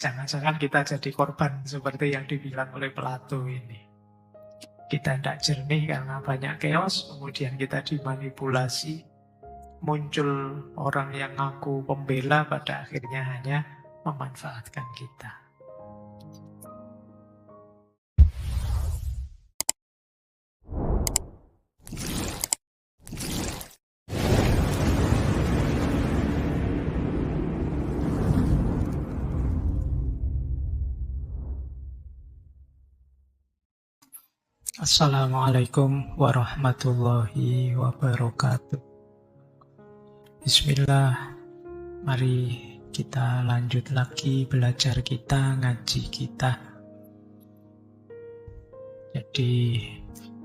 Jangan-jangan kita jadi korban seperti yang dibilang oleh Plato ini. Kita tidak jernih karena banyak chaos, kemudian kita dimanipulasi, muncul orang yang ngaku pembela, pada akhirnya hanya memanfaatkan kita. Assalamualaikum warahmatullahi wabarakatuh. Bismillah, mari kita lanjut lagi belajar kita, ngaji kita. Jadi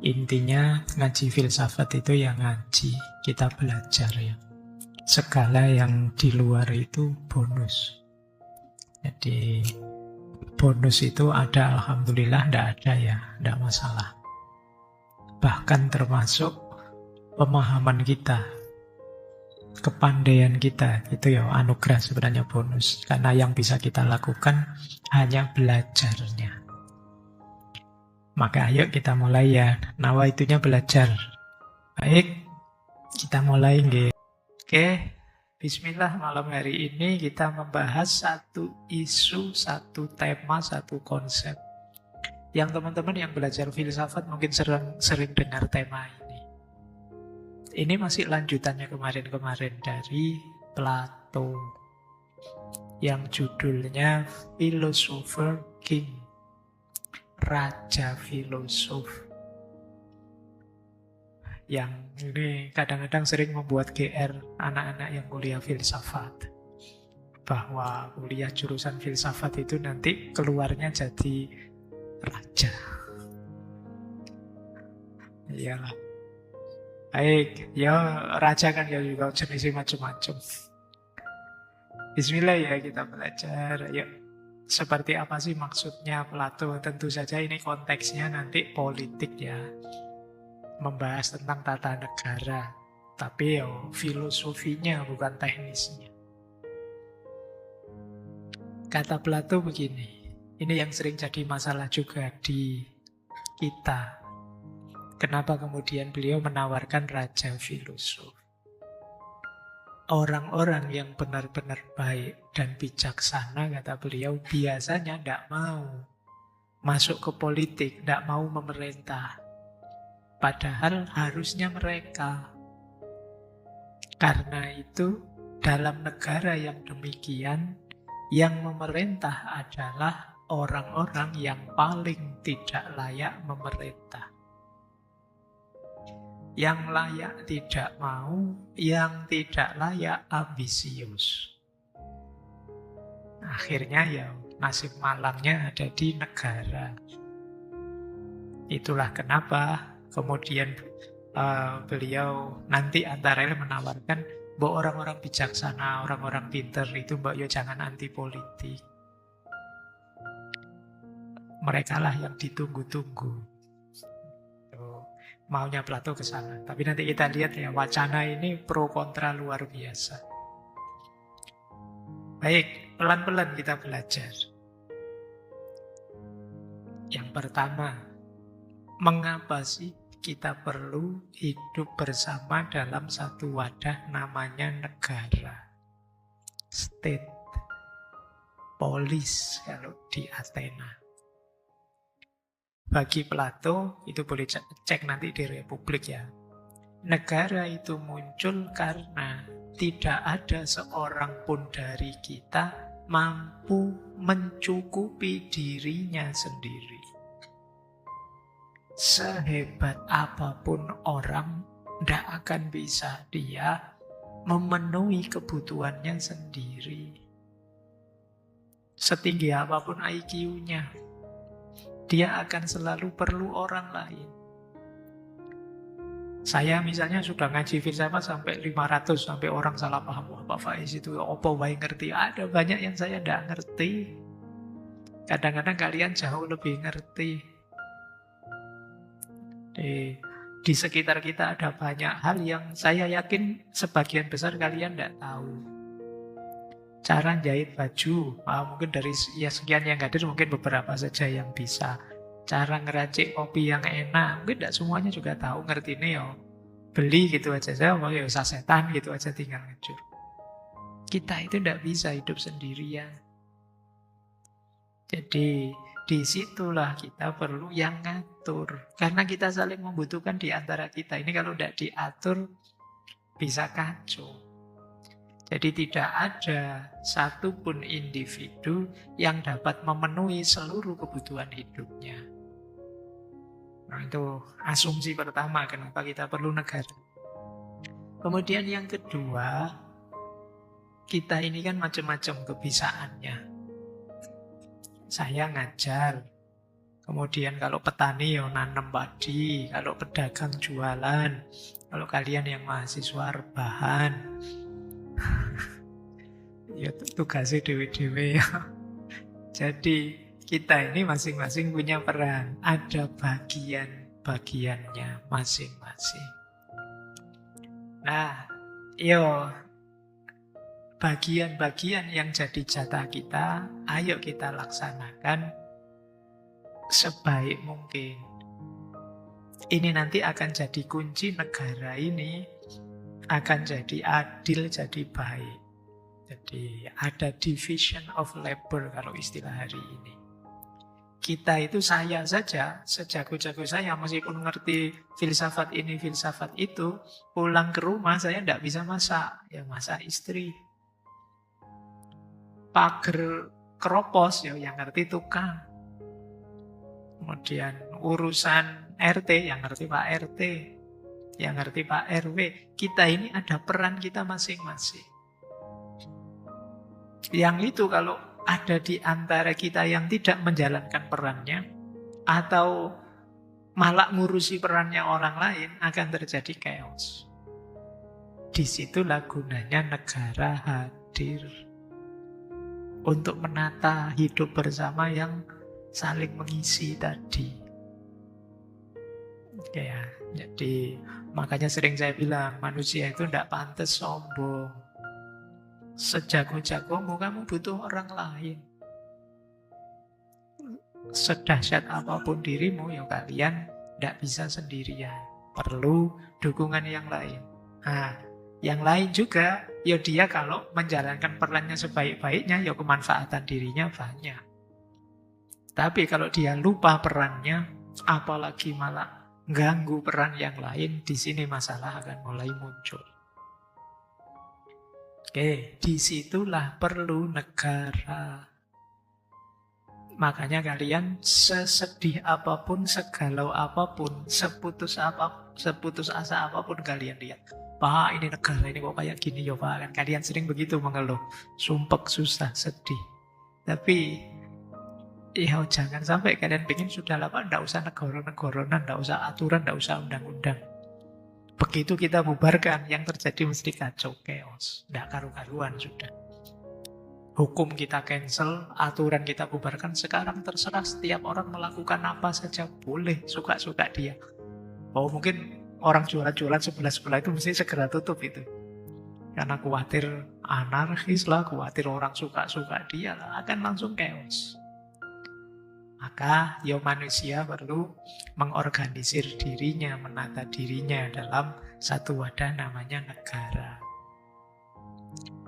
intinya ngaji filsafat itu ya ngaji, kita belajar ya. Segala yang di luar itu bonus. Jadi bonus itu ada, alhamdulillah, tidak ada ya, tidak masalah. Bahkan termasuk pemahaman kita, kepandaian kita, itu ya anugerah sebenarnya, bonus. Karena yang bisa kita lakukan hanya belajarnya. Maka ayo kita mulai ya, nawaitunya belajar. Baik, kita mulai nggih. Oke, bismillah, malam hari ini kita membahas satu isu, satu tema, satu konsep. Yang teman-teman yang belajar filsafat mungkin sering dengar tema ini. Ini masih lanjutannya kemarin-kemarin dari Plato, yang judulnya Philosopher King, Raja Filosof. Yang ini kadang-kadang sering membuat GR anak-anak yang kuliah filsafat. Bahwa kuliah jurusan filsafat itu nanti keluarnya jadi raja. Iyalah. Baik, ya raja kan ya juga jenisnya macam-macam. Bismillah ya, kita belajar. Yuk, seperti apa sih maksudnya Plato? Tentu saja ini konteksnya nanti politik ya. Membahas tentang tata negara. Tapi ya filosofinya bukan teknisnya. Kata Plato begini. Ini yang sering jadi masalah juga di kita. Kenapa kemudian beliau menawarkan raja filosof? Orang-orang yang benar-benar baik dan bijaksana, kata beliau, biasanya tidak mau masuk ke politik, tidak mau memerintah. Padahal harusnya mereka. Karena itu, dalam negara yang demikian, yang memerintah adalah orang-orang yang paling tidak layak memerintah. Yang layak tidak mau, yang tidak layak ambisius. Akhirnya ya nasib malangnya ada di negara. Itulah kenapa kemudian beliau nanti antara lain menawarkan bahwa orang-orang bijaksana, orang-orang pinter itu mbak yo jangan anti politik. Mereka lah yang ditunggu-tunggu. Maunya Plato ke sana. Tapi nanti kita lihat ya, wacana ini pro kontra luar biasa. Baik, pelan-pelan kita belajar. Yang pertama, mengapa sih kita perlu hidup bersama dalam satu wadah namanya negara? State, polis kalau di Athena. Bagi Plato, itu boleh cek nanti di Republik ya. Negara itu muncul karena tidak ada seorang pun dari kita mampu mencukupi dirinya sendiri. Sehebat apapun orang, tidak akan bisa dia memenuhi kebutuhannya sendiri. Setinggi apapun IQ-nya, dia akan selalu perlu orang lain. Saya misalnya sudah ngaji filsafat sampai 500, sampai orang salah paham. Wah, Pak Faiz itu apa wae ngerti. Ada banyak yang saya tidak ngerti. Kadang-kadang kalian jauh lebih ngerti. Di sekitar kita ada banyak hal yang saya yakin sebagian besar kalian tidak tahu. Cara jahit baju, mungkin dari ya sekian yang hadir mungkin beberapa saja yang bisa. Cara ngeracik kopi yang enak, mungkin tidak semuanya juga tahu, ngerti nih ya. Beli gitu aja, saya mau ya sasetan gitu aja tinggal ngejur. Kita itu tidak bisa hidup sendirian. Jadi disitulah kita perlu yang ngatur. Karena kita saling membutuhkan di antara kita. Ini kalau tidak diatur bisa kacau. Jadi tidak ada satupun individu yang dapat memenuhi seluruh kebutuhan hidupnya. Nah, itu asumsi pertama kenapa kita perlu negara. Kemudian yang kedua, kita ini kan macam-macam kebisaannya. Saya ngajar, kemudian kalau petani ya nanam padi, kalau pedagang jualan, kalau kalian yang mahasiswa rebahan, ya tugasnya dewe-dewe ya. Jadi kita ini masing-masing punya peran, ada bagian-bagiannya masing-masing. Nah, yo bagian-bagian yang jadi jatah kita, ayo kita laksanakan sebaik mungkin. Ini nanti akan jadi kunci negara ini, akan jadi adil, jadi baik. Jadi ada division of labor kalau istilah hari ini. Kita itu saya saja, sejago-jago saya, meskipun ngerti filsafat ini, filsafat itu, pulang ke rumah saya tidak bisa masak, ya masak istri. Pager keropos, ya yang ngerti tukang. Kemudian urusan RT, yang ngerti Pak RT, yang ngerti Pak RW. Kita ini ada peran kita masing-masing. Yang itu kalau ada di antara kita yang tidak menjalankan perannya, atau malah ngurusi perannya orang lain, akan terjadi chaos. Disitulah gunanya negara hadir. Untuk menata hidup bersama yang saling mengisi tadi. Ya, jadi makanya sering saya bilang, manusia itu tidak pantas sombong. Sejago-jagomu, kamu butuh orang lain. Sedahsyat apapun dirimu, ya kalian tidak bisa sendirian. Perlu dukungan yang lain. Nah, yang lain juga, ya dia kalau menjalankan perannya sebaik-baiknya, ya kemanfaatan dirinya banyak. Tapi kalau dia lupa perannya, apalagi malah ganggu peran yang lain, di sini masalah akan mulai muncul. Oke, disitulah perlu negara. Makanya kalian sesedih apapun, segalau apapun, seputus asa apapun kalian lihat. Pak, ini negara ini kok kayak gini ya Pak. Kan kalian sering begitu mengeluh. Sumpek, susah, sedih. Tapi ya jangan sampai kalian pengen sudah lah Pak, tidak usah negara-negaranan, tidak usah aturan, tidak usah undang-undang. Begitu kita bubarkan, yang terjadi mesti kacau, chaos. Tidak karu-karuan sudah. Hukum kita cancel, aturan kita bubarkan. Sekarang terserah setiap orang melakukan apa saja. Boleh, suka-suka dia. Oh mungkin orang jualan-jualan sebelah-sebelah itu mesti segera tutup itu. Karena khawatir anarkis lah, khawatir orang suka-suka dia lah. Akan langsung chaos. Maka ya manusia perlu mengorganisir dirinya, menata dirinya dalam satu wadah namanya negara.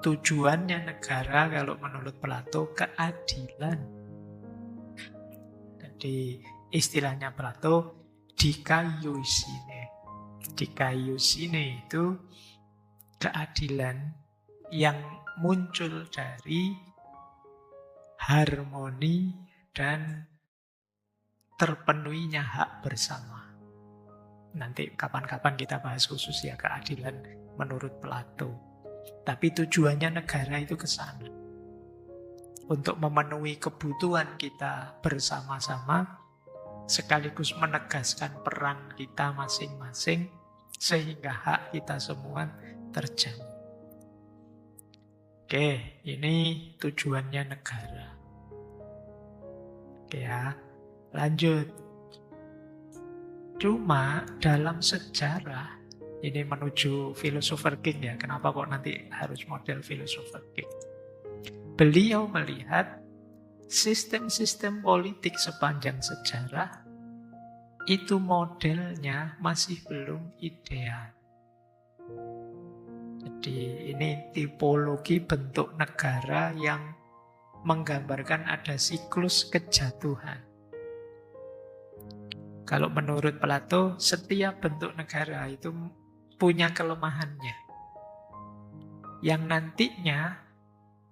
Tujuannya negara kalau menurut Plato keadilan. Jadi istilahnya Plato dikaiosine. Dikaiosine itu keadilan yang muncul dari harmoni dan terpenuhinya hak bersama. Nanti kapan-kapan kita bahas khusus ya keadilan menurut Plato. Tapi tujuannya negara itu ke sana. Untuk memenuhi kebutuhan kita bersama-sama, sekaligus menegaskan peran kita masing-masing, sehingga hak kita semua terjamin. Oke, ini tujuannya negara. Oke ya. Lanjut. Cuma dalam sejarah, ini menuju philosopher king ya. Kenapa kok nanti harus model philosopher king? Beliau melihat sistem-sistem politik sepanjang sejarah itu modelnya masih belum ideal. Jadi ini tipologi bentuk negara yang menggambarkan ada siklus kejatuhan. Kalau menurut Plato, setiap bentuk negara itu punya kelemahannya. Yang nantinya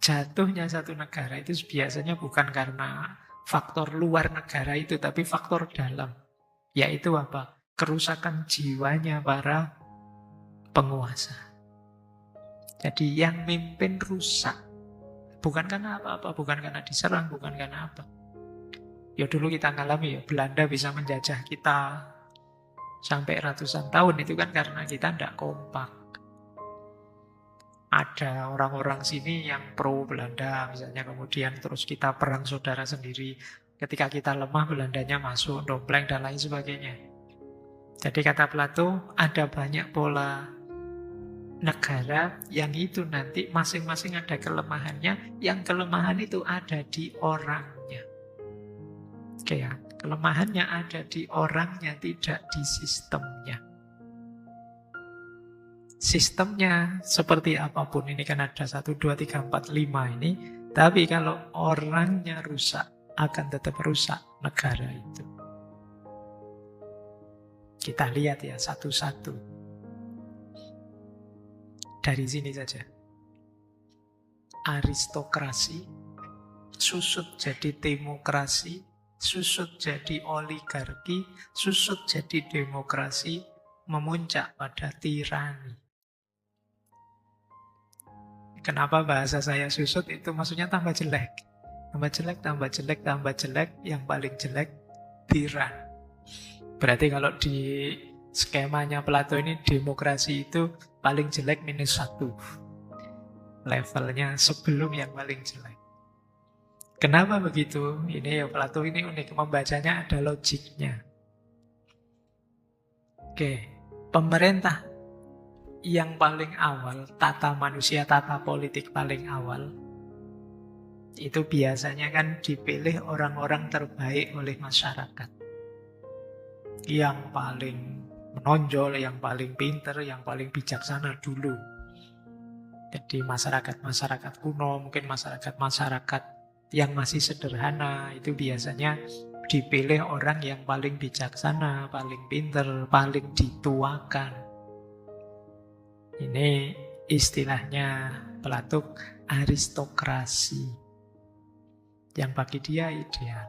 jatuhnya satu negara itu biasanya bukan karena faktor luar negara itu, tapi faktor dalam. Yaitu apa? Kerusakan jiwanya para penguasa. Jadi yang mimpin rusak. Bukan karena apa-apa, bukan karena diserang, bukan karena apa. Ya dulu kita ngalami ya, Belanda bisa menjajah kita sampai ratusan tahun, itu kan karena kita tidak kompak. Ada orang-orang sini yang pro Belanda misalnya, kemudian terus kita perang saudara sendiri. Ketika kita lemah, Belandanya masuk, dompleng dan lain sebagainya. Jadi kata Plato, ada banyak pola negara yang itu nanti masing-masing ada kelemahannya, yang kelemahan itu ada di orangnya. Oke ya, kelemahannya ada di orangnya, tidak di sistemnya. Sistemnya seperti apapun, ini kan ada 1, 2, 3, 4, 5 ini. Tapi kalau orangnya rusak, akan tetap rusak negara itu. Kita lihat ya satu-satu. Dari sini saja. Aristokrasi, susut jadi demokrasi, susut jadi oligarki, susut jadi demokrasi, memuncak pada tirani. Kenapa bahasa saya susut itu maksudnya tambah jelek. Tambah jelek, tambah jelek, tambah jelek, yang paling jelek tiran. Berarti kalau di skemanya Plato ini demokrasi itu paling jelek -1. Levelnya sebelum yang paling jelek. Kenapa begitu? Ini ya Plato ini unik, membacanya ada logiknya. Oke, pemerintah yang paling awal, tata manusia, tata politik paling awal, itu biasanya kan dipilih orang-orang terbaik oleh masyarakat. Yang paling menonjol, yang paling pinter, yang paling bijaksana dulu. Jadi masyarakat-masyarakat kuno, mungkin masyarakat-masyarakat yang masih sederhana, itu biasanya dipilih orang yang paling bijaksana, paling pinter, paling dituakan. Ini istilahnya Plato aristokrasi. Yang bagi dia ideal.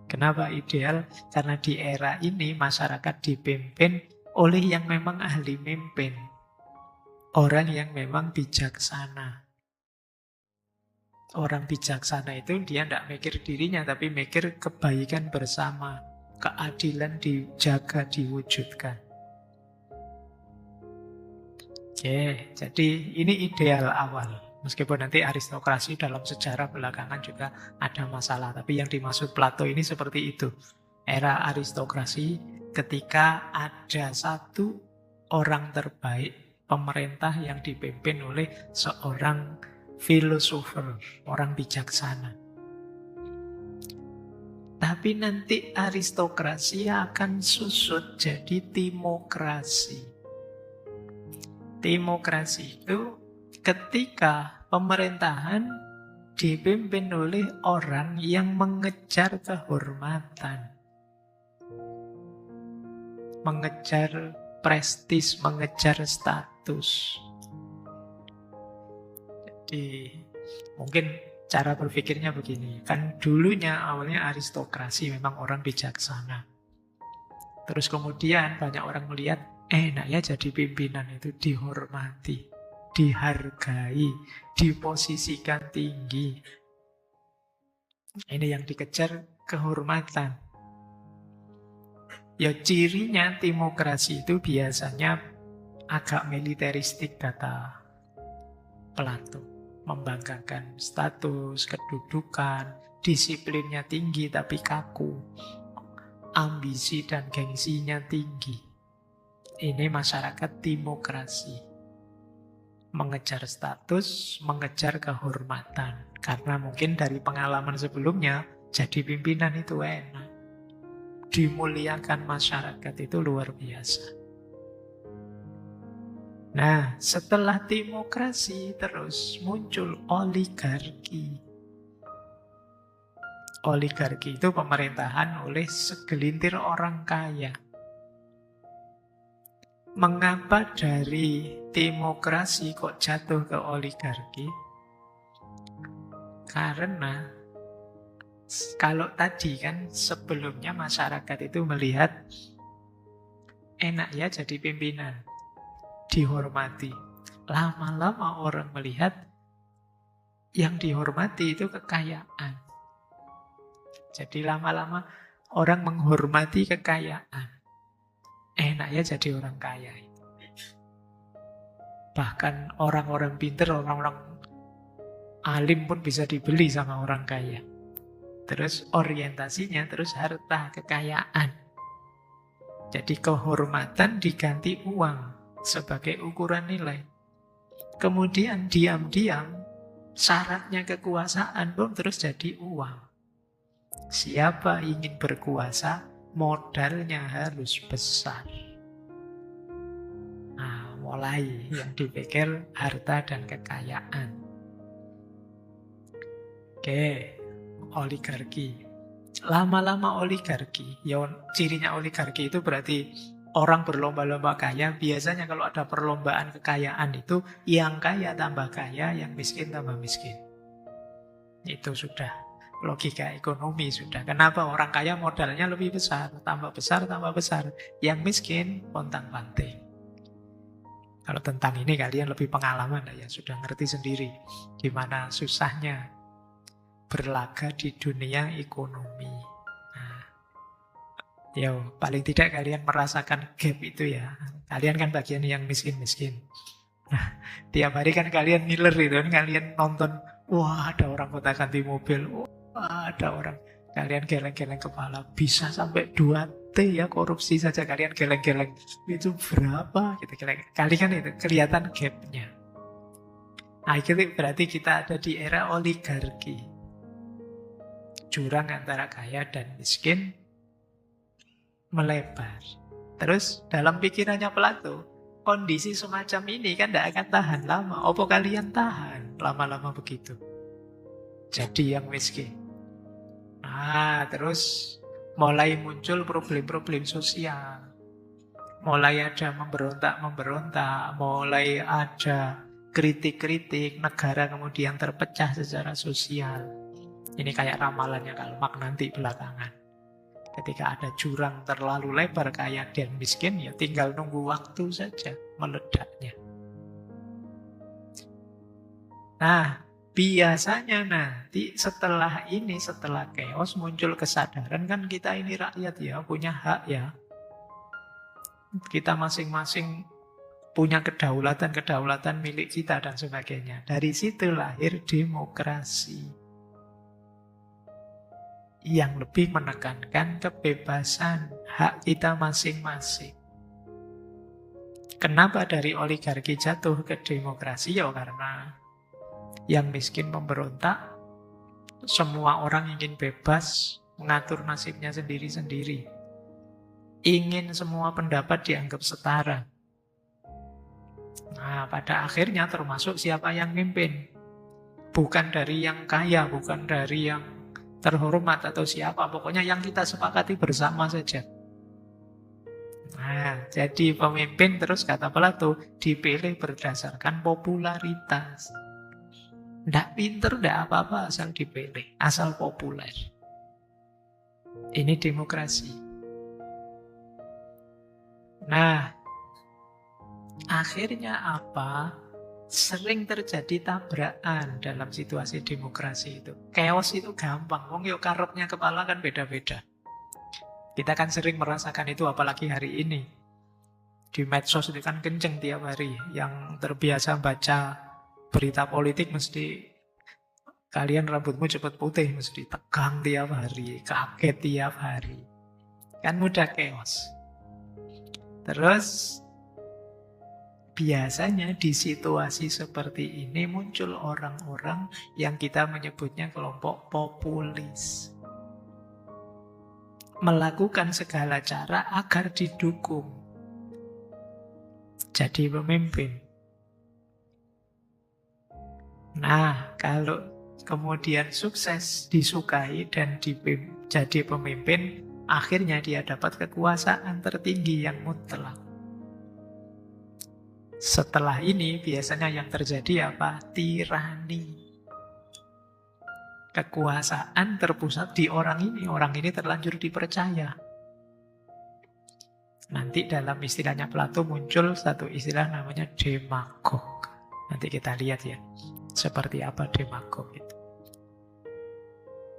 Kenapa ideal? Karena di era ini masyarakat dipimpin oleh yang memang ahli mimpin. Orang yang memang bijaksana. Orang bijaksana itu dia tidak mikir dirinya, tapi mikir kebaikan bersama. Keadilan dijaga, diwujudkan. Oke, jadi ini ideal awal. Meskipun nanti aristokrasi dalam sejarah belakangan juga ada masalah. Tapi yang dimaksud Plato ini seperti itu. Era aristokrasi ketika ada satu orang terbaik, pemerintah yang dipimpin oleh seorang filosofer, orang bijaksana. Tapi nanti aristokrasi akan susut jadi timokrasi. Timokrasi itu ketika pemerintahan dipimpin oleh orang yang mengejar kehormatan, mengejar prestis, mengejar status. Jadi mungkin cara berpikirnya begini, kan dulunya awalnya aristokrasi, memang orang bijaksana. Terus kemudian banyak orang melihat, enak ya jadi pimpinan itu dihormati, dihargai, diposisikan tinggi. Ini yang dikejar kehormatan. Ya cirinya timokrasi itu biasanya agak militeristik kata Plato. Membanggakan status, kedudukan, disiplinnya tinggi tapi kaku. Ambisi dan gengsinya tinggi. Ini masyarakat timokrasi. Mengejar status, mengejar kehormatan. Karena mungkin dari pengalaman sebelumnya, jadi pimpinan itu enak. Dimuliakan masyarakat itu luar biasa. Nah, setelah demokrasi terus muncul oligarki. Oligarki itu pemerintahan oleh segelintir orang kaya. Mengapa dari demokrasi kok jatuh ke oligarki? Karena kalau tadi kan sebelumnya masyarakat itu melihat enak ya jadi pimpinan, dihormati. Lama-lama orang melihat yang dihormati itu kekayaan. Jadi lama-lama orang menghormati kekayaan. Enak ya jadi orang kaya. Bahkan orang-orang pintar, orang-orang alim pun bisa dibeli sama orang kaya. Terus orientasinya terus harta, kekayaan. Jadi kehormatan diganti uang sebagai ukuran nilai. Kemudian diam-diam syaratnya kekuasaan pun terus jadi uang. Siapa ingin berkuasa, modalnya harus besar. Nah, mulai yang dipikir harta dan kekayaan. Oke, oligarki. Lama-lama oligarki, ya cirinya oligarki itu berarti orang berlomba-lomba kaya. Biasanya kalau ada perlombaan kekayaan itu yang kaya tambah kaya, yang miskin tambah miskin. Itu sudah logika ekonomi sudah. Kenapa orang kaya modalnya lebih besar, tambah besar, tambah besar. Yang miskin pontang-panting. Kalau tentang ini kalian lebih pengalaman ya, sudah ngerti sendiri gimana susahnya berlaga di dunia ekonomi. Nah, ya paling tidak kalian merasakan gap itu ya. Kalian kan bagian yang miskin-miskin. Nah, tiap hari kan kalian ngiler itu kan, kalian nonton, wah ada orang kota ganti mobil, wah ada orang, kalian geleng-geleng kepala, bisa sampai 2T ya korupsi saja kalian geleng-geleng. Itu berapa? Gitu, kali kan itu kelihatan gapnya. Nah, itu berarti kita ada di era oligarki. Jurang antara kaya dan miskin melebar. Terus dalam pikirannya Plato, kondisi semacam ini kan tidak akan tahan lama. Apa kalian tahan lama-lama begitu? Jadi yang miskin. Nah, terus mulai muncul problem-problem sosial. Mulai ada memberontak-memberontak, mulai ada kritik-kritik, negara kemudian terpecah secara sosial. Ini kayak ramalannya Karl Marx nanti belakangan. Ketika ada jurang terlalu lebar kaya dan miskin, ya tinggal nunggu waktu saja meledaknya. Nah, biasanya nanti setelah ini, setelah chaos muncul kesadaran kan kita ini rakyat ya, punya hak ya. Kita masing-masing punya kedaulatan milik kita dan sebagainya. Dari situ lahir demokrasi. Yang lebih menekankan kebebasan, hak kita masing-masing. Kenapa dari oligarki jatuh ke demokrasi? Ya karena yang miskin memberontak, semua orang ingin bebas, mengatur nasibnya sendiri-sendiri. Ingin semua pendapat dianggap setara. Nah, pada akhirnya termasuk siapa yang mimpin. Bukan dari yang kaya, bukan dari yang terhormat atau siapa, pokoknya yang kita sepakati bersama saja. Nah, jadi pemimpin terus kata Plato dipilih berdasarkan popularitas. Nggak pinter, nggak apa-apa, asal dipilih, asal populer. Ini demokrasi. Nah, akhirnya apa? Sering terjadi tabrakan dalam situasi demokrasi itu. Chaos itu gampang. Wong yuk karepnya kepala kan beda-beda. Kita kan sering merasakan itu apalagi hari ini. Di medsos itu kan kenceng tiap hari. Yang terbiasa baca berita politik mesti kalian rambutmu cepat putih, mesti tegang tiap hari, kaget tiap hari. Kan mudah chaos. Terus Biasanya di situasi seperti ini muncul orang-orang yang kita menyebutnya kelompok populis. Melakukan segala cara agar didukung. Jadi pemimpin. Nah, kalau kemudian sukses, disukai, dan jadi pemimpin, akhirnya dia dapat kekuasaan tertinggi yang mutlak. Setelah ini biasanya yang terjadi apa? Tirani. Kekuasaan terpusat di orang ini terlanjur dipercaya. Nanti dalam istilahnya Plato muncul satu istilah namanya demagog. Nanti kita lihat ya, seperti apa demagog itu.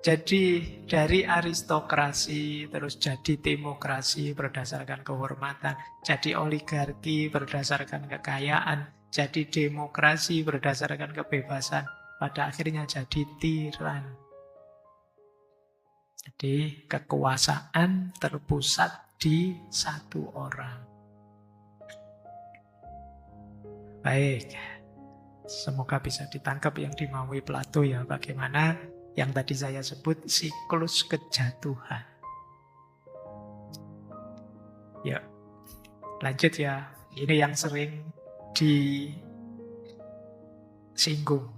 Jadi dari aristokrasi terus jadi demokrasi berdasarkan kehormatan, jadi oligarki berdasarkan kekayaan, jadi demokrasi berdasarkan kebebasan, pada akhirnya jadi tiran. Jadi kekuasaan terpusat di satu orang. Baik, semoga bisa ditangkap yang dimaui Plato ya, bagaimana yang tadi saya sebut siklus kejatuhan. Ya, lanjut ya. Ini yang sering disinggung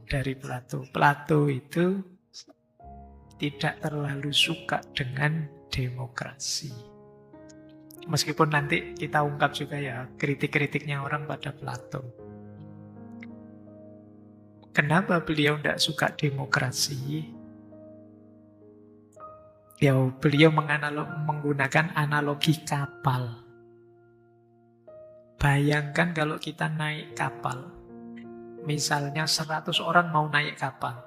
dari Plato. Plato itu tidak terlalu suka dengan demokrasi. Meskipun nanti kita ungkap juga ya kritik-kritiknya orang pada Plato. Kenapa beliau tidak suka demokrasi? Ya, beliau menggunakan analogi kapal. Bayangkan kalau kita naik kapal, misalnya 100 orang mau naik kapal.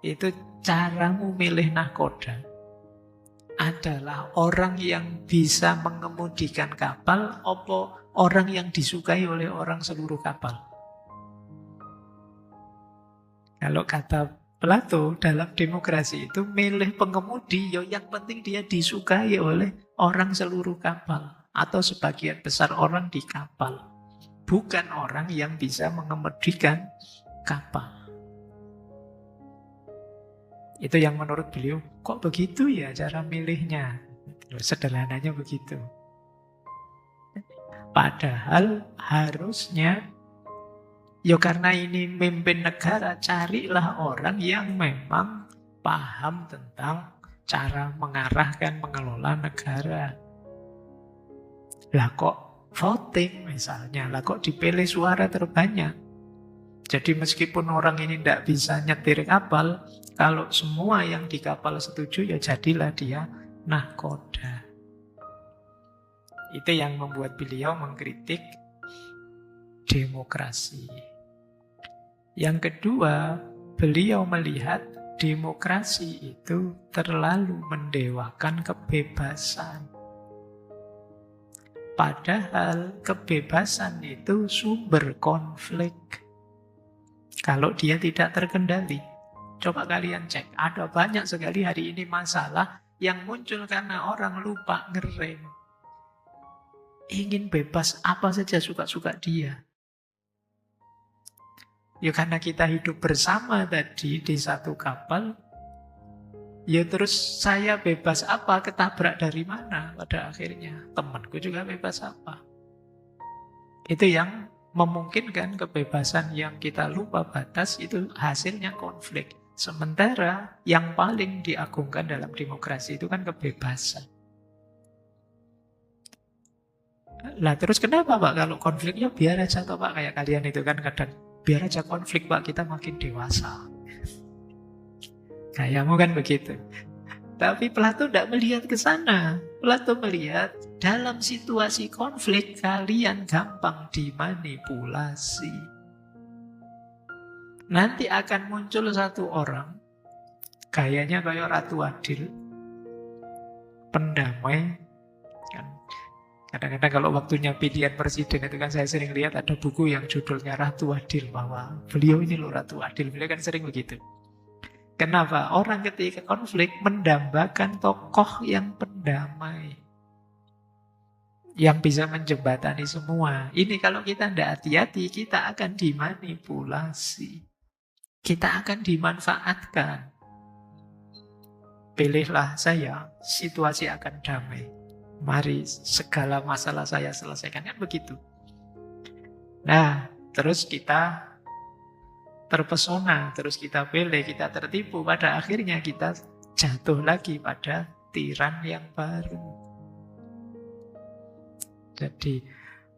Itu caramu milih nahkoda adalah orang yang bisa mengemudikan kapal atau orang yang disukai oleh orang seluruh kapal. Kalau kata Plato dalam demokrasi itu milih pengemudi, yang penting dia disukai oleh orang seluruh kapal atau sebagian besar orang di kapal, bukan orang yang bisa mengemudikan kapal. Itu yang menurut beliau, kok begitu ya cara milihnya? Sederhananya begitu. Padahal harusnya ya karena ini mimpin negara, carilah orang yang memang paham tentang cara mengarahkan, mengelola negara. Lah kok voting misalnya, lah kok dipilih suara terbanyak. Jadi meskipun orang ini tidak bisa nyetir kapal, kalau semua yang di kapal setuju ya jadilah dia nahkoda. Itu yang membuat beliau mengkritik demokrasi. Yang kedua, beliau melihat demokrasi itu terlalu mendewakan kebebasan. Padahal kebebasan itu sumber konflik. Kalau dia tidak terkendali. Coba kalian cek, ada banyak sekali hari ini masalah yang muncul karena orang lupa ngerem. Ingin bebas apa saja suka-suka dia. Ya karena kita hidup bersama tadi di satu kapal, ya terus saya bebas apa, ketabrak dari mana pada akhirnya. Temanku juga bebas apa. Itu yang memungkinkan kebebasan yang kita lupa batas itu hasilnya konflik. Sementara yang paling diagungkan dalam demokrasi itu kan kebebasan. Lah terus kenapa Pak kalau konfliknya biar aja toh Pak, kayak kalian itu kan kadang biar aja konflik Pak, kita makin dewasa. Kayakmu kan begitu. Tapi Plato tidak melihat ke sana. Plato melihat dalam situasi konflik kalian gampang dimanipulasi. Nanti akan muncul satu orang, gayanya kayak Ratu Adil, pendamai. Kadang-kadang kalau waktunya pilihan presiden itu kan saya sering lihat ada buku yang judulnya Ratu Adil, bahwa beliau ini loh Ratu Adil. Beliau kan sering begitu. Kenapa? Orang ketika konflik mendambakan tokoh yang pendamai. yang bisa menjembatani semua. Ini kalau kita tidak hati-hati, kita akan dimanipulasi. Kita akan dimanfaatkan. Pilihlah saya, situasi akan damai. Mari segala masalah saya selesaikan. Kan begitu. Nah, terus kita terpesona, terus kita pilih, kita tertipu. Pada akhirnya kita jatuh lagi pada tiran yang baru. Jadi,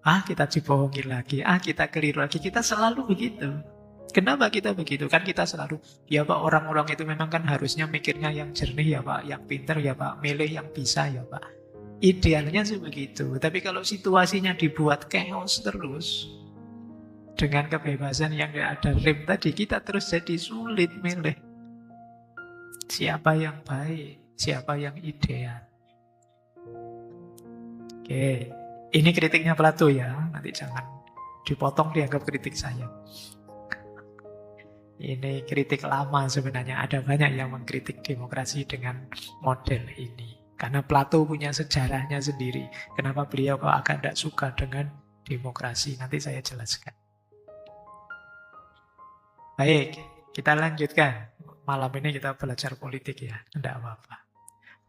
kita dibohongi lagi, kita keliru lagi. Kita selalu begitu. Kenapa kita begitu? Kan kita selalu, ya Pak, orang-orang itu memang kan harusnya mikirnya yang jernih ya Pak, yang pintar ya Pak, milih yang bisa ya Pak. Idealnya sih begitu. Tapi kalau situasinya dibuat chaos terus, dengan kebebasan yang tidak ada rem tadi, kita terus jadi sulit milih siapa yang baik, siapa yang ideal. Oke, ini kritiknya Plato ya, nanti jangan dipotong dianggap kritik saya. Ini kritik lama sebenarnya, ada banyak yang mengkritik demokrasi dengan model ini. Karena Plato punya sejarahnya sendiri. Kenapa beliau kok agak tidak suka dengan demokrasi, nanti saya jelaskan. Baik, kita lanjutkan. Malam ini kita belajar politik ya, tidak apa-apa.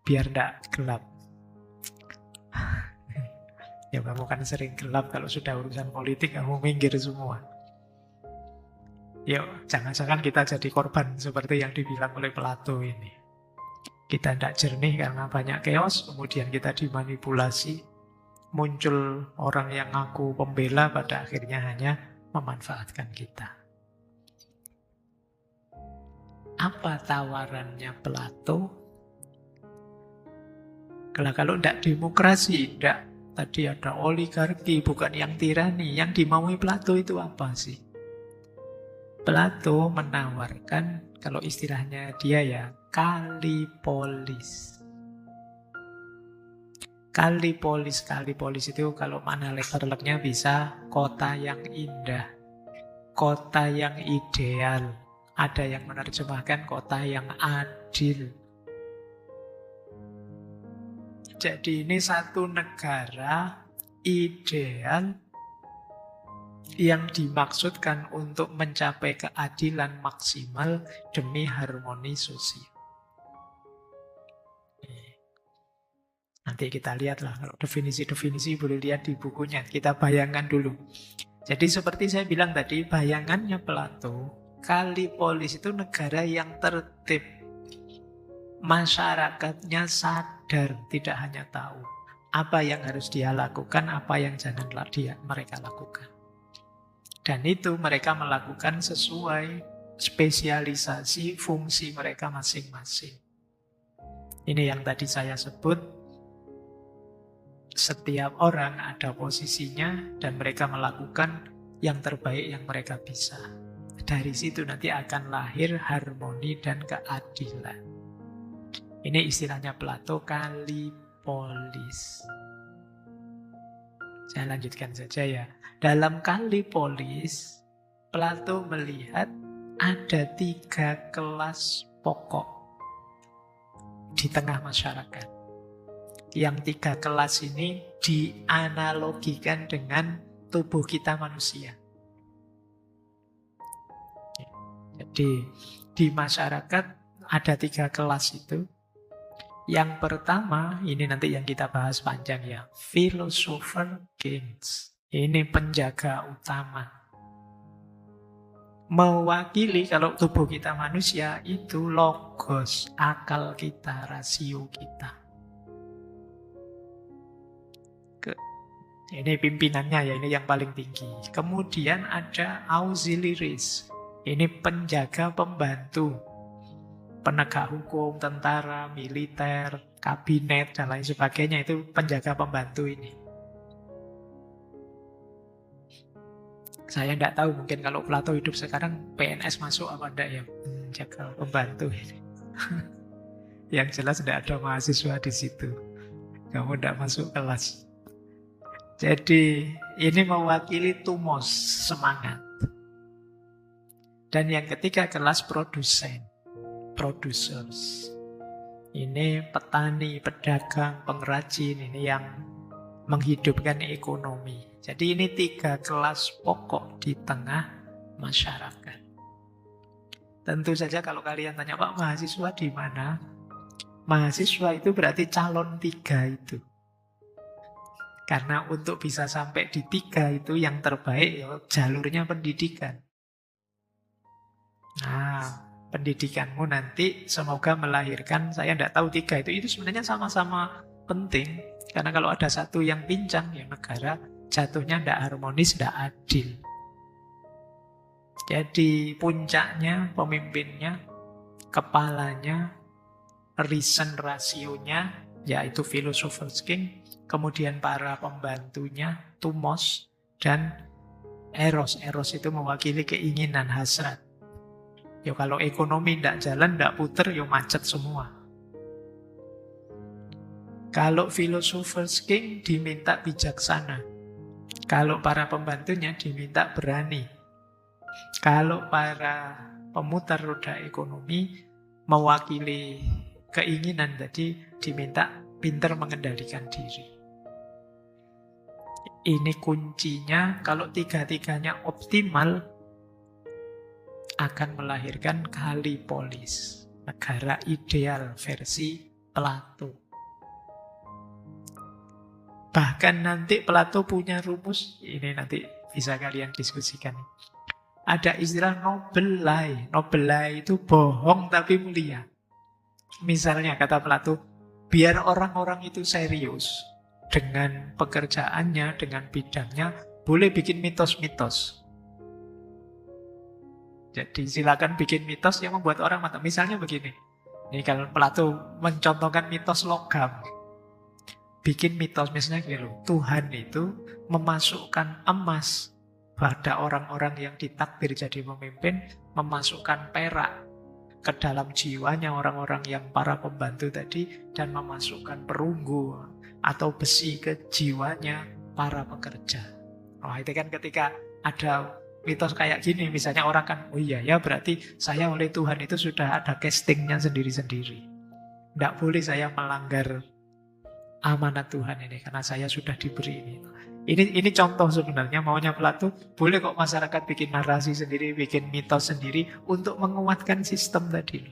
Biar tidak gelap. Ya kamu kan sering gelap kalau sudah urusan politik, kamu minggir semua. Yuk, jangan-jangan kita jadi korban seperti yang dibilang oleh Plato ini. Kita tidak jernih karena banyak chaos, kemudian kita dimanipulasi. Muncul orang yang ngaku pembela, pada akhirnya hanya memanfaatkan kita. Apa tawarannya Plato? Kalau tidak demokrasi, tidak. Tadi ada oligarki, bukan yang tirani. Yang dimaui Plato itu apa sih? Plato menawarkan, kalau istilahnya dia ya, Kallipolis. Kallipolis itu kalau mana letterleknya bisa kota yang indah, kota yang ideal. Ada yang menerjemahkan kota yang adil. Jadi ini satu negara ideal yang dimaksudkan untuk mencapai keadilan maksimal demi harmoni sosial. Nanti kita lihatlah, kalau definisi-definisi boleh lihat di bukunya. Kita bayangkan dulu. Jadi seperti saya bilang tadi, bayangannya Plato, Kallipolis itu negara yang tertib. Masyarakatnya sadar, tidak hanya tahu apa yang harus dia lakukan, apa yang janganlah mereka lakukan. Dan itu mereka melakukan sesuai spesialisasi fungsi mereka masing-masing. Ini yang tadi saya sebut, setiap orang ada posisinya dan mereka melakukan yang terbaik yang mereka bisa. Dari situ nanti akan lahir harmoni dan keadilan. Ini istilahnya Plato, Kallipolis. Saya lanjutkan saja ya. Dalam Kallipolis, Plato melihat ada 3 kelas pokok di tengah masyarakat. Yang 3 kelas ini dianalogikan dengan tubuh kita manusia. Jadi di masyarakat ada 3 kelas itu. Yang pertama, ini nanti yang kita bahas panjang ya, philosopher kings. Ini penjaga utama. Mewakili kalau tubuh kita manusia itu logos, akal kita, rasio kita. Ini pimpinannya ya, ini yang paling tinggi. Kemudian ada auxiliaries. Ini penjaga pembantu, penegak hukum, tentara, militer, kabinet, dan lain sebagainya. Itu penjaga pembantu ini. Saya tidak tahu, mungkin kalau Plato hidup sekarang, PNS masuk apa enggak ya, penjaga pembantu ini. Yang jelas tidak ada mahasiswa di situ. Kamu tidak masuk kelas. Jadi ini mewakili tumos, semangat. Dan yang ketiga kelas produsen, producers. Ini petani, pedagang, pengrajin, ini yang menghidupkan ekonomi. Jadi ini 3 kelas pokok di tengah masyarakat. Tentu saja kalau kalian tanya, Pak, mahasiswa di mana? Mahasiswa itu berarti calon 3 itu. Karena untuk bisa sampai di 3 itu yang terbaik ya jalurnya pendidikan. Nah, pendidikanmu nanti semoga melahirkan, saya tidak tahu 3 itu sebenarnya sama-sama penting. Karena kalau ada satu yang pincang, ya negara jatuhnya tidak harmonis, tidak adil. Jadi puncaknya, pemimpinnya, kepalanya, reason rasionya, yaitu philosophers king, kemudian para pembantunya, tumos, dan eros. Eros itu mewakili keinginan, hasrat. Ya kalau ekonomi tidak jalan, tidak puter, ya macet semua. Kalau philosophers king diminta bijaksana. Kalau para pembantunya diminta berani. Kalau para pemutar roda ekonomi mewakili keinginan tadi diminta pintar mengendalikan diri. Ini kuncinya, kalau 3-tiganya optimal akan melahirkan Kallipolis, negara ideal versi Plato. Bahkan nanti Plato punya rumus, ini nanti bisa kalian diskusikan. Ada istilah noble lie. Noble lie itu bohong tapi mulia. Misalnya kata Plato, biar orang-orang itu serius dengan pekerjaannya, dengan bidangnya, boleh bikin mitos-mitos. Jadi silakan bikin mitos yang membuat orang mata. Misalnya begini, ini kalau Plato mencontohkan mitos logam. Bikin mitos, misalnya gini loh, Tuhan itu memasukkan emas pada orang-orang yang ditakdir jadi pemimpin, memasukkan perak ke dalam jiwanya orang-orang yang para pembantu tadi, dan memasukkan perunggu atau besi ke jiwanya para pekerja. Wah, itu kan ketika ada mitos kayak gini, misalnya orang kan, oh iya ya berarti saya oleh Tuhan itu sudah ada castingnya sendiri-sendiri. Tidak boleh saya melanggar amanat Tuhan ini karena saya sudah diberi ini. Ini contoh sebenarnya maunya Plato. Boleh kok masyarakat bikin narasi sendiri, bikin mitos sendiri untuk menguatkan sistem tadi.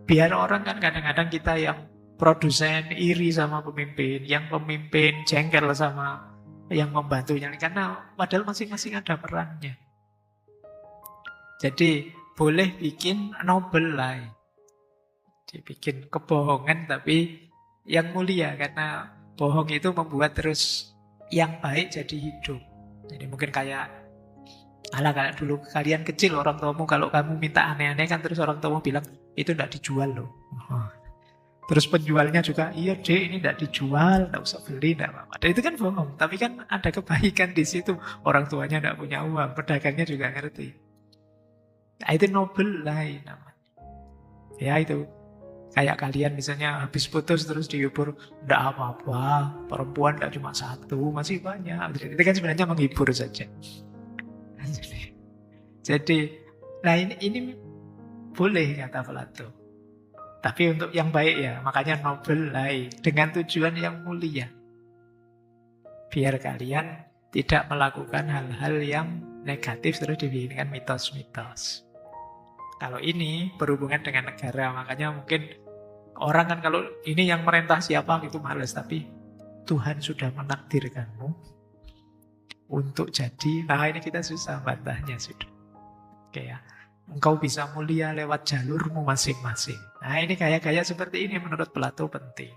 Biar orang kan kadang-kadang kita yang produsen iri sama pemimpin, yang pemimpin jengkel sama yang membantunya, karena padahal masing-masing ada perannya. Jadi boleh bikin noble lie, dibikin kebohongan tapi yang mulia, karena bohong itu membuat terus yang baik jadi hidup. Jadi mungkin kayak kayak dulu kalian kecil, orang tuamu kalau kamu minta aneh-aneh kan, terus orang tuamu bilang itu tidak dijual loh. Terus penjualnya juga, iya deh ini tidak dijual, tidak usah beli, tidak apa-apa. Dan itu kan bohong, tapi kan ada kebaikan di situ. Orang tuanya tidak punya uang, pedagangnya juga ngerti. Nah, itu noble lie namanya. Ya itu. Kayak kalian misalnya habis putus terus dihibur, tidak apa-apa, perempuan tidak cuma satu, masih banyak. Itu kan sebenarnya menghibur saja. Jadi, nah ini boleh kata Plato. Tapi untuk yang baik ya, makanya noble lie, dengan tujuan yang mulia. Biar kalian tidak melakukan hal-hal yang negatif terus dibikinkan mitos-mitos. Kalau ini berhubungan dengan negara, makanya mungkin orang kan kalau ini yang merintah siapa itu males, tapi Tuhan sudah menakdirkanmu untuk jadi, nah ini kita susah bantahnya sudah. Oke ya, engkau bisa mulia lewat jalurmu masing-masing. Nah ini gaya-gaya seperti ini menurut Plato penting.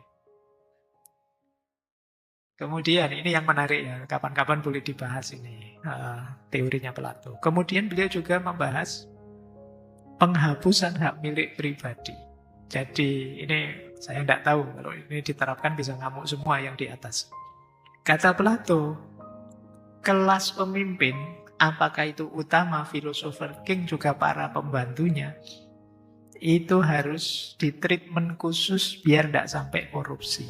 Kemudian ini yang menarik ya, kapan-kapan boleh dibahas ini teorinya Plato. Kemudian beliau juga membahas penghapusan hak milik pribadi. Jadi ini saya tidak tahu kalau ini diterapkan bisa ngamuk semua yang di atas. Kata Plato, kelas pemimpin, apakah itu utama filosofer king juga para pembantunya, itu harus ditreatment khusus biar tidak sampai korupsi.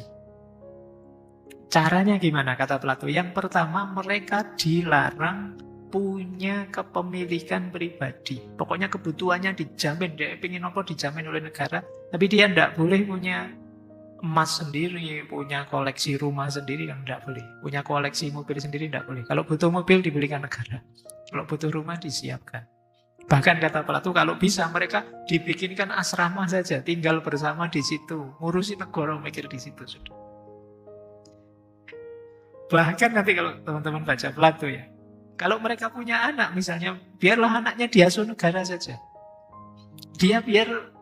Caranya gimana kata Plato? Yang pertama, mereka dilarang punya kepemilikan pribadi. Pokoknya kebutuhannya dijamin, dia ingin apa dijamin oleh negara, tapi dia tidak boleh punya emas sendiri, punya koleksi rumah sendiri kan tidak boleh. Punya koleksi mobil sendiri tidak boleh. Kalau butuh mobil dibelikan negara. Kalau butuh rumah disiapkan. Bahkan kata Plato, kalau bisa mereka dibikinkan asrama saja, tinggal bersama di situ, ngurusi negara mikir di situ sudah. Bahkan nanti kalau teman-teman baca Plato ya, kalau mereka punya anak misalnya, biarlah anaknya diasuh negara saja. Dia biar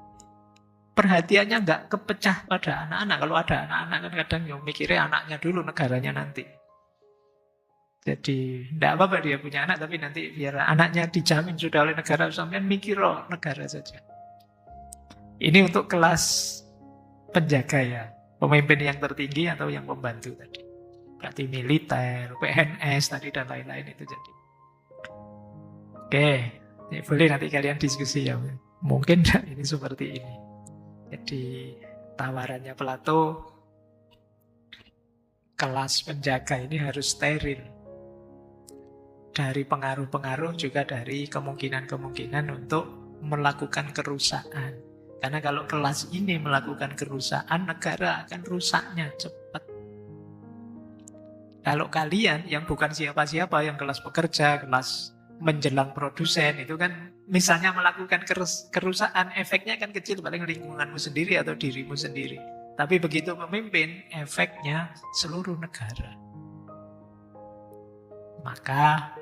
perhatiannya nggak kepecah pada anak-anak. Kalau ada anak-anak kan kadang ya mikirnya anaknya dulu, negaranya nanti. Jadi tidak apa-apa dia punya anak, tapi nanti biar anaknya dijamin sudah oleh negara, sampean mikir negara saja. Ini untuk kelas penjaga ya, pemimpin yang tertinggi atau yang pembantu tadi. Berarti militer, PNS tadi dan lain-lain itu jadi. Oke, ya boleh nanti kalian diskusi ya. Mungkin ini seperti ini. Jadi tawarannya Plato, kelas penjaga ini harus steril. Dari pengaruh-pengaruh, juga dari kemungkinan-kemungkinan untuk melakukan kerusakan. Karena kalau kelas ini melakukan kerusakan, negara akan rusaknya cepat. Kalau kalian yang bukan siapa-siapa, yang kelas pekerja, kelas menjelang produsen, itu kan misalnya melakukan kerusakan, efeknya kan kecil, paling lingkunganmu sendiri atau dirimu sendiri. Tapi begitu pemimpin, efeknya seluruh negara. Maka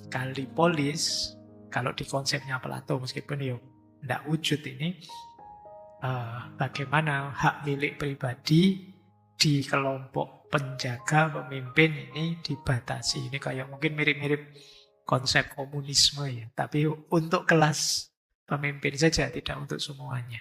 Kallipolis, kalau di konsepnya Plato, meskipun ya tidak wujud ini, bagaimana hak milik pribadi di kelompok penjaga pemimpin ini dibatasi. Ini kayak mungkin mirip-mirip konsep komunisme ya, tapi untuk kelas pemimpin saja, tidak untuk semuanya.